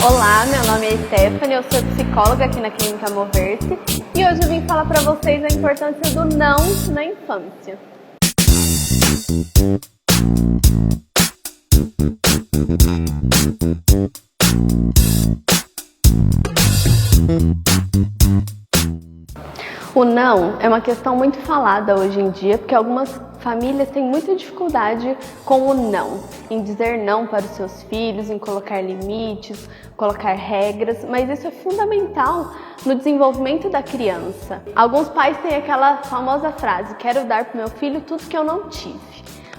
Olá, meu nome é Stephanie, eu sou psicóloga aqui na Clínica Mover-se e hoje eu vim falar para vocês a importância do não na infância. O não é uma questão muito falada hoje em dia, porque algumas famílias têm muita dificuldade com o não, em dizer não para os seus filhos, em colocar limites, colocar regras, mas isso é fundamental no desenvolvimento da criança. Alguns pais têm aquela famosa frase: quero dar para o meu filho tudo que eu não tive.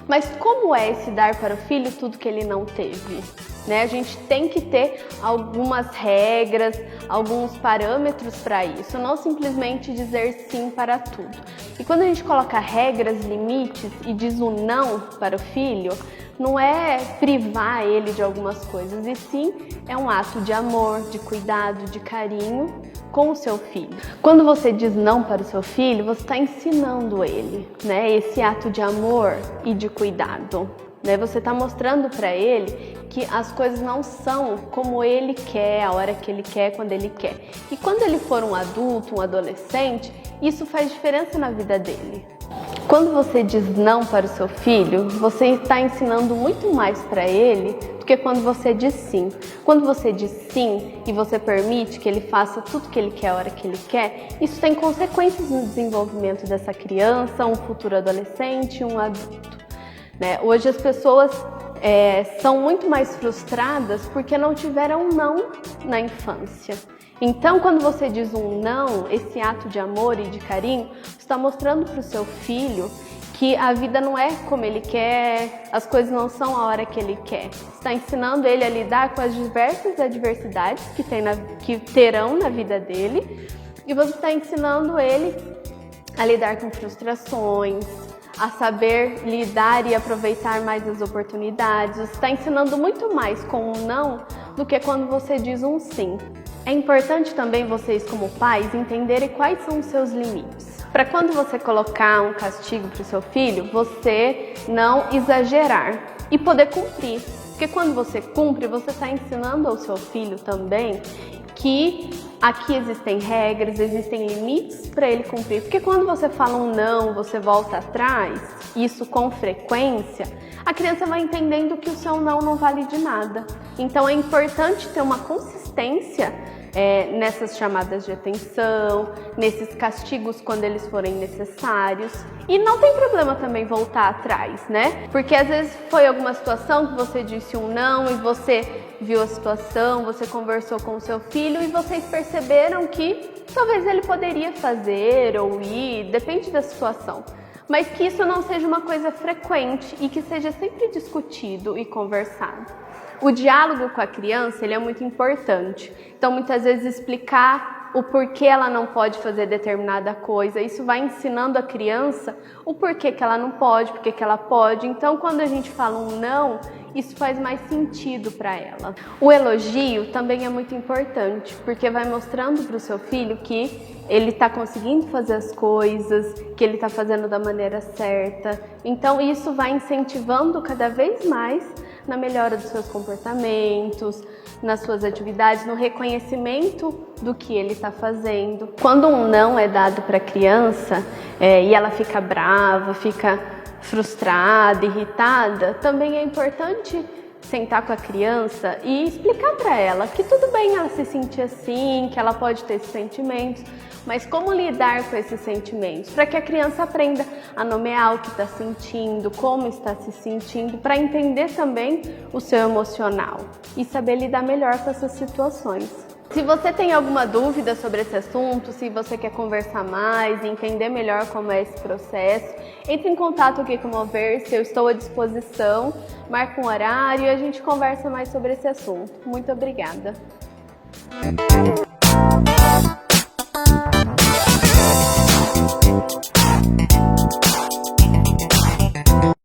Mas como é esse dar para o filho tudo que ele não teve? A gente tem que ter algumas regras, alguns parâmetros para isso, não simplesmente dizer sim para tudo. E quando a gente coloca regras, limites e diz o não para o filho, não é privar ele de algumas coisas, e sim é um ato de amor, de cuidado, de carinho com o seu filho. Quando você diz não para o seu filho, você está ensinando ele, esse ato de amor e de cuidado. Você está mostrando para ele que as coisas não são como ele quer, a hora que ele quer, quando ele quer. E quando ele for um adulto, um adolescente, isso faz diferença na vida dele. Quando você diz não para o seu filho, você está ensinando muito mais para ele do que quando você diz sim. Quando você diz sim e você permite que ele faça tudo que ele quer a hora que ele quer, isso tem consequências no desenvolvimento dessa criança, um futuro adolescente, um adulto. Hoje as pessoas são muito mais frustradas porque não tiveram não na infância. Então, quando você diz um não, esse ato de amor e de carinho, você está mostrando para o seu filho que a vida não é como ele quer, as coisas não são a hora que ele quer. Você está ensinando ele a lidar com as diversas adversidades que terão na vida dele, e você está ensinando ele a lidar com frustrações, a saber lidar e aproveitar mais as oportunidades. Você está ensinando muito mais com um não do que quando você diz um sim. É importante também vocês, como pais, entenderem quais são os seus limites. Para quando você colocar um castigo para o seu filho, você não exagerar e poder cumprir. Porque quando você cumpre, você está ensinando ao seu filho também que aqui existem regras, existem limites para ele cumprir. Porque quando você fala um não, você volta atrás, isso com frequência, a criança vai entendendo que o seu não vale de nada. Então é importante ter uma consistência nessas chamadas de atenção, nesses castigos quando eles forem necessários. E não tem problema também voltar atrás, Porque às vezes foi alguma situação que você disse um não e você viu a situação, você conversou com o seu filho e vocês perceberam que talvez ele poderia fazer ou ir, depende da situação. Mas que isso não seja uma coisa frequente e que seja sempre discutido e conversado. O diálogo com a criança, ele é muito importante. Então, muitas vezes, explicar o porquê ela não pode fazer determinada coisa, isso vai ensinando a criança o porquê que ela não pode, porquê que ela pode. Então, quando a gente fala um não, isso faz mais sentido para ela. O elogio também é muito importante, porque vai mostrando para o seu filho que ele está conseguindo fazer as coisas, que ele está fazendo da maneira certa. Então, isso vai incentivando cada vez mais na melhora dos seus comportamentos, nas suas atividades, no reconhecimento do que ele está fazendo. Quando um não é dado para a criança e ela fica brava, fica frustrada, irritada, também é importante sentar com a criança e explicar para ela que tudo bem ela se sentir assim, que ela pode ter esses sentimentos, mas como lidar com esses sentimentos, para que a criança aprenda a nomear o que está sentindo, como está se sentindo, para entender também o seu emocional e saber lidar melhor com essas situações. Se você tem alguma dúvida sobre esse assunto, se você quer conversar mais e entender melhor como é esse processo, entre em contato aqui com o Mover-se, eu estou à disposição, marca um horário e a gente conversa mais sobre esse assunto. Muito obrigada!